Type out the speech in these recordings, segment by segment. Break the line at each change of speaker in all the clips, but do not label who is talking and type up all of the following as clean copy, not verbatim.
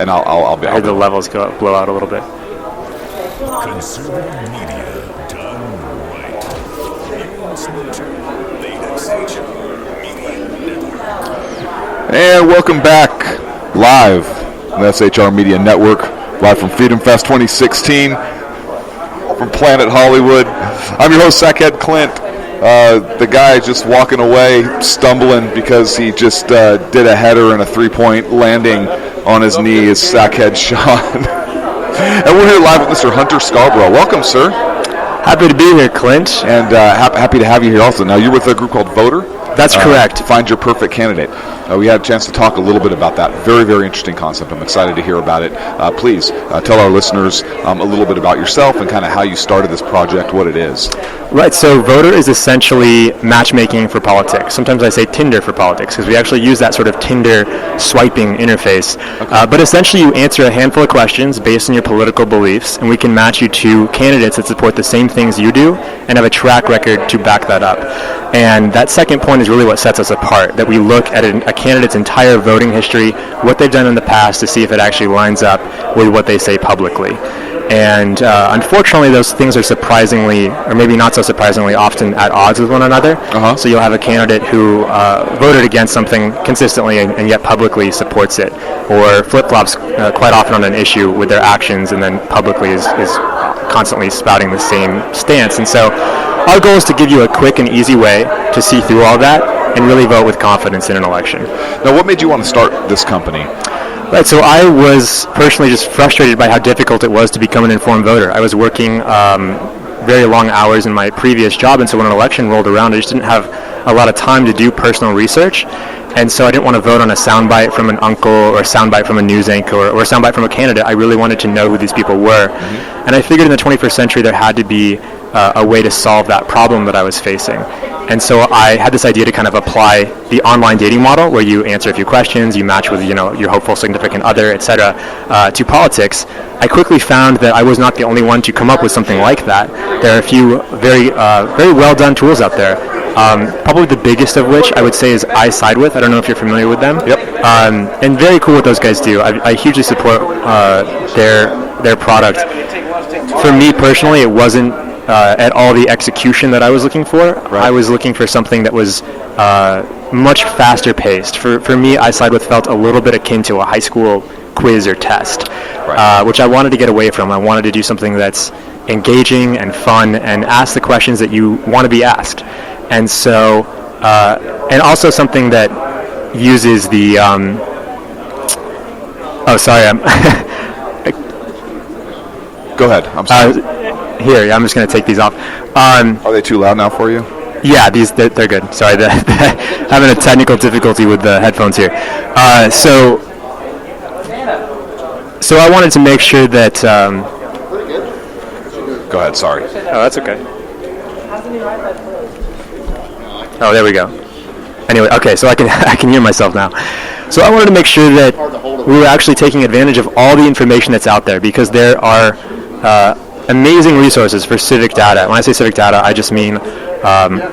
and I'll be.
I heard the levels blow out a little bit.
Conservative media done right. You're listening to Voter.xyz Media Network.
And welcome back live on the SHR Media Network, live from Freedom Fest 2016 from Planet Hollywood. I'm your host, Sackhead Clint. The guy just walking away, stumbling because he just did a header and a three-point landing on his knee is Sackhead Sean. And we're here live with Mr. Hunter Scarborough. Welcome, sir.
Happy to be here, Clint.
And happy to have you here also. Now, you're with a group called Voter?
That's correct.
Find your perfect candidate. We had a chance to talk a little bit about that. Very, very interesting concept. I'm excited to hear about it. Please tell our listeners a little bit about yourself and kind of how you started this project, what it is.
Right, so Voter is essentially matchmaking for politics. Sometimes I say Tinder for politics because we actually use that sort of Tinder swiping interface. Okay. But essentially you answer a handful of questions based on your political beliefs, and we can match you to candidates that support the same things you do and have a track record to back that up. And that second point is really what sets us apart, that we look at a candidate's entire voting history, what they've done in the past, to see if it actually lines up with what they say publicly. And unfortunately, those things are surprisingly, or maybe not so surprisingly, often at odds with one another. Uh-huh. So you'll have a candidate who voted against something consistently and yet publicly supports it, or flip-flops quite often on an issue with their actions and then publicly is constantly spouting the same stance. And so our goal is to give you a quick and easy way to see through all that and really vote with confidence in an election.
Now, what made you want to start this company?
Right, so I was personally just frustrated by how difficult it was to become an informed voter. I was working very long hours in my previous job, and so when an election rolled around, I just didn't have a lot of time to do personal research. And so I didn't want to vote on a soundbite from an uncle or a soundbite from a news anchor or a soundbite from a candidate. I really wanted to know who these people were. Mm-hmm. And I figured in the 21st century there had to be a way to solve that problem that I was facing. And so I had this idea to kind of apply the online dating model where you answer a few questions, you match with your hopeful significant other, etc., to politics. I quickly found that I was not the only one to come up with something like that. There are a few very well done tools out there. Probably the biggest of which I would say is I don't know if you're familiar with them.
Yep.
And very cool what those guys do. I hugely support their product. For me personally, it wasn't at all the execution that I was looking for. Right. I was looking for something that was much faster paced. For me, iSide felt a little bit akin to a high school quiz or test, right. Which I wanted to get away from. I wanted to do something that's engaging and fun and ask the questions that you want to be asked. And so, and also something that uses the,
Go ahead, I'm sorry.
Here, I'm just going to take these off.
Are they too loud now for you?
Yeah, they're good. Sorry, having a technical difficulty with the headphones here. So I wanted to make sure that...
Go ahead, sorry.
Oh, that's okay. Oh, there we go. Anyway, okay, so I can hear myself now. So I wanted to make sure that we were actually taking advantage of all the information that's out there, because there are amazing resources for civic data. When I say civic data, I just mean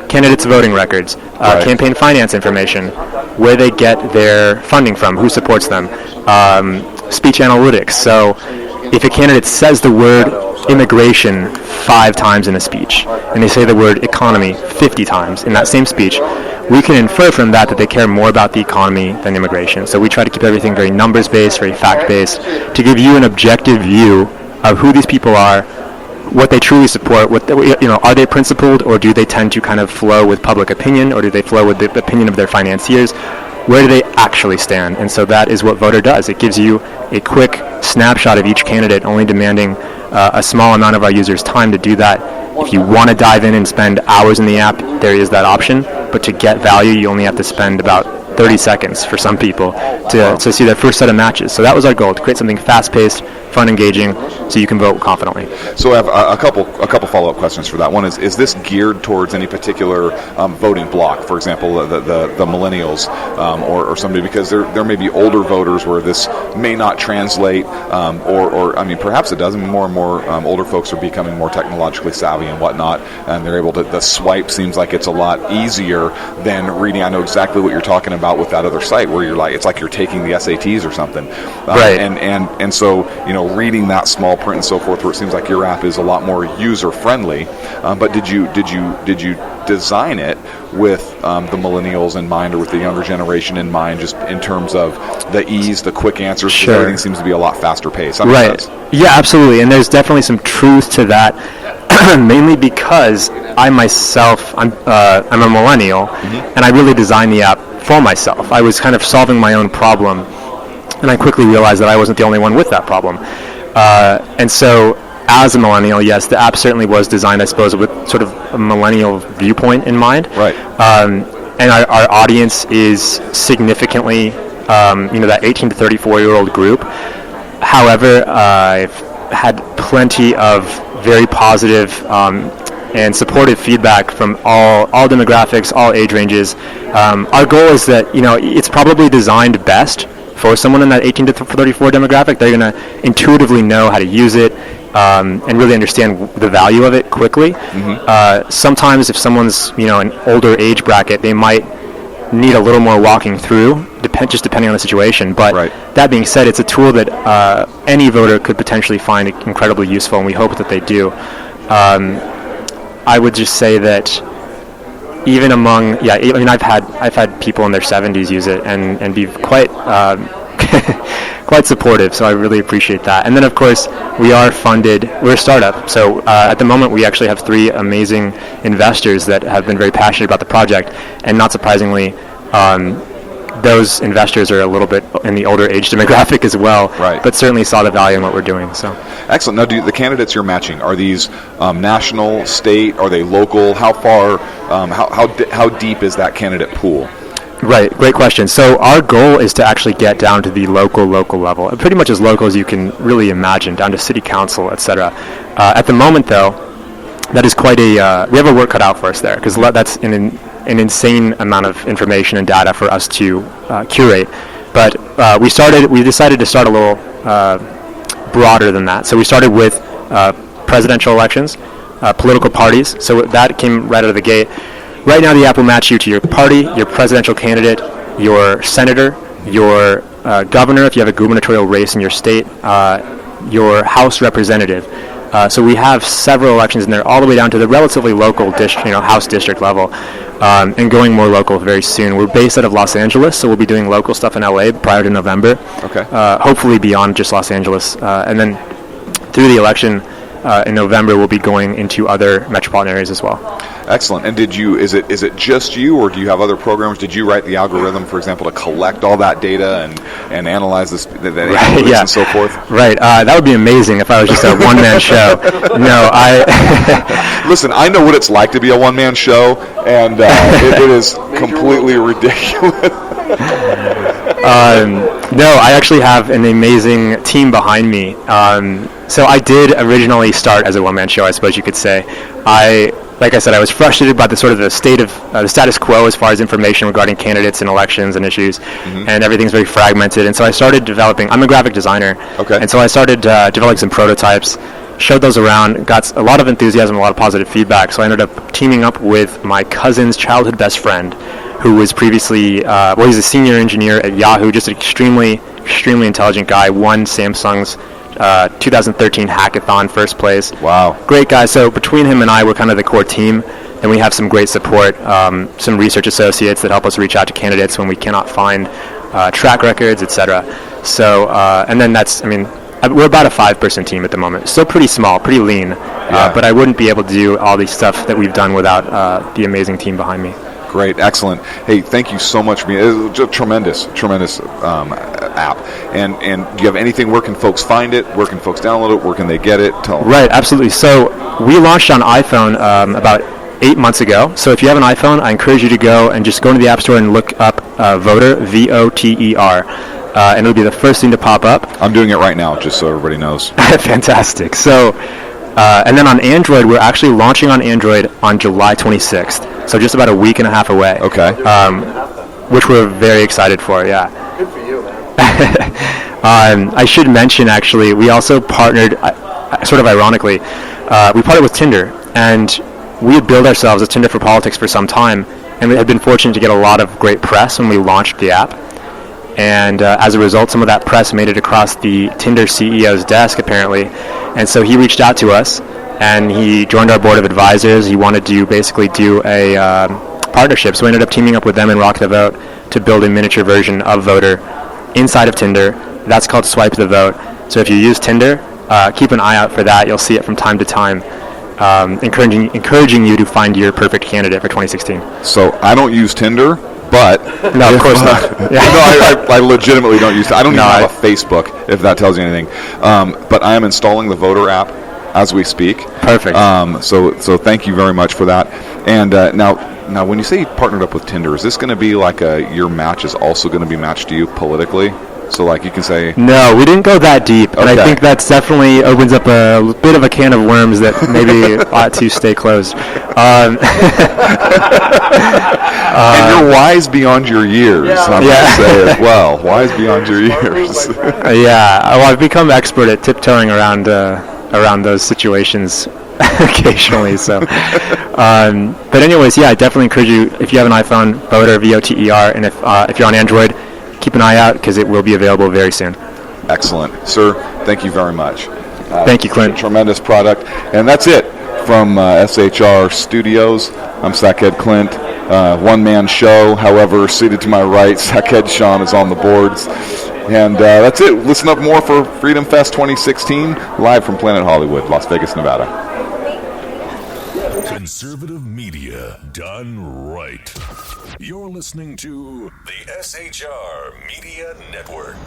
candidates' voting records,
right.
Campaign finance information, where they get their funding from, who supports them, speech analytics. So if a candidate says the word immigration 5 times in a speech, and they say the word economy 50 times in that same speech, we can infer from that they care more about the economy than immigration. So we try to keep everything very numbers-based, very fact-based, to give you an objective view of who these people are, what they truly support, are they principled, or do they tend to kind of flow with public opinion, or do they flow with the opinion of their financiers? Where do they actually stand? And so that is what Voter does. It gives you a quick snapshot of each candidate, only demanding a small amount of our users' time to do that. If you want to dive in and spend hours in the app, there is that option. But to get value, you only have to spend about 30 seconds for some people to see their first set of matches. So that was our goal, to create something fast-paced, fun, engaging, so you can vote confidently.
So I have a couple follow-up questions for that. One is this geared towards any particular voting bloc, for example, the millennials or somebody, because there may be older voters where this may not translate, or I mean, perhaps it does. I mean, more and more older folks are becoming more technologically savvy and whatnot, and they're able to, the swipe seems like it's a lot easier than reading. I know exactly what you're talking about about with that other site where you're like, it's like you're taking the SATs or something.
Right.
And so, reading that small print and so forth, where it seems like your app is a lot more user friendly. But did you design it with the millennials in mind, or with the younger generation in mind, just in terms of the ease, the quick answers?
Sure.
Everything seems to be a lot faster paced.
Right. Yeah, absolutely. And there's definitely some truth to that, mainly because I'm a millennial, and I really designed the app for myself. I was kind of solving my own problem, and I quickly realized that I wasn't the only one with that problem. And so, as a millennial, yes, the app certainly was designed, I suppose, with sort of a millennial viewpoint in mind.
Right.
And our audience is significantly, that 18 to 34-year-old group. However, I've had plenty of very positive and supportive feedback from all demographics, all age ranges. Our goal is that, it's probably designed best for someone in that 18 to 34 demographic. They're going to intuitively know how to use it and really understand the value of it quickly. Sometimes if someone's, an older age bracket, they might need a little more walking through, just depending on the situation. But that being said, it's a tool that any voter could potentially find incredibly useful, and we hope that they do. I would just say that even among, I've had people in their 70s use it and be quite quite supportive, so I really appreciate that. And then, of course, we're a startup, so at the moment we actually have 3 amazing investors that have been very passionate about the project, and not surprisingly, those investors are a little bit in the older age demographic as well, but certainly saw the value in what we're doing. So,
excellent. Now, the candidates you're matching, are these national, state? Are they local? How far? How deep is that candidate pool?
Right, great question. So our goal is to actually get down to the local level, pretty much as local as you can really imagine, down to city council, etc. At the moment, though, that is quite we have a work cut out for us there, because that's an insane amount of information and data for us to curate. But we decided to start a little broader than that. So we started with presidential elections, political parties. So that came right out of the gate. Right now, the app will match you to your party, your presidential candidate, your senator, your governor, if you have a gubernatorial race in your state, your House representative. So we have several elections in there, all the way down to the relatively local House district level, and going more local very soon. We're based out of Los Angeles, so we'll be doing local stuff in LA prior to November.
Okay.
Hopefully beyond just Los Angeles, and then through the election in November, we'll be going into other metropolitan areas as well.
Excellent. And is it just you, or do you have other programs? Did you write the algorithm, for example, to collect all that data and analyze the analytics and so forth? Right.
That would be amazing if I was just a one-man show. No,
Listen, I know what it's like to be a one-man show, and it is completely ridiculous.
No, I actually have an amazing team behind me. So I did originally start as a one-man show, I suppose you could say. Like I said, I was frustrated by the status quo as far as information regarding candidates and elections and issues, and everything's very fragmented. And so I started developing. I'm a graphic designer, and so I started developing some prototypes, showed those around, got a lot of enthusiasm, a lot of positive feedback. So I ended up teaming up with my cousin's childhood best friend, who was previously, he's a senior engineer at Yahoo, just an extremely, extremely intelligent guy, won Samsung's 2013 hackathon first place.
Wow.
Great guy. So between him and I, we're kind of the core team, and we have some great support, some research associates that help us reach out to candidates when we cannot find track records, etc. So, and then we're about a 5-person team at the moment. Still pretty small, pretty lean, but I wouldn't be able to do all the stuff that we've done without the amazing team behind me.
Great, excellent. Hey, thank you so much for being. It was a tremendous app. And do you have anything? Where can folks find it? Where can folks download it? Where can they get it? Tell them.
Right, absolutely. So we launched on iPhone about 8 months ago. So if you have an iPhone, I encourage you to go into the App Store and look up Voter, Voter, and it'll be the first thing to pop up.
I'm doing it right now, just so everybody knows.
Fantastic. So. And then on Android, we're actually launching on Android on July 26th, so just about a week and a half away.
Okay.
Which we're very excited for, yeah.
Good for you, man.
I should mention, actually, we also partnered, sort of ironically, we partnered with Tinder, and we had billed ourselves as Tinder for Politics for some time, and we had been fortunate to get a lot of great press when we launched the app. And as a result, some of that press made it across the Tinder CEO's desk, apparently. And so he reached out to us, and he joined our board of advisors. He wanted to basically do a partnership. So we ended up teaming up with them and Rock the Vote to build a miniature version of Voter inside of Tinder. That's called Swipe the Vote. So if you use Tinder, keep an eye out for that. You'll see it from time to time, encouraging you to find your perfect candidate for 2016.
So I don't use Tinder, but
No, of course not. Yeah.
No, I legitimately don't use it. I don't even have a Facebook, if that tells you anything. But I am installing the Voter app as we speak.
Perfect.
So thank you very much for that. And now, when you say you partnered up with Tinder, is this going to be like your match is also going to be matched to you politically? So like you can say...
No, we didn't go that deep. And
Okay.
I think that definitely opens up a bit of a can of worms that maybe ought to stay closed.
and you're wise beyond your years, I'm going to say as well. Wise beyond your years.
Well, I've become expert at tiptoeing around those situations occasionally. So, but anyways, I definitely encourage you, if you have an iPhone, Voter, VOTER, and if you're on Android, keep an eye out because it will be available very soon.
Excellent. Sir, thank you very much.
Thank you, Clint.
Tremendous product. And that's it from SHR Studios. I'm Sackhead Clint. One-man show. However, seated to my right, Sackhead Sean is on the boards. And that's it. Listen up more for Freedom Fest 2016, live from Planet Hollywood, Las Vegas, Nevada.
Conservative media done right. You're listening to the SHR Media Network.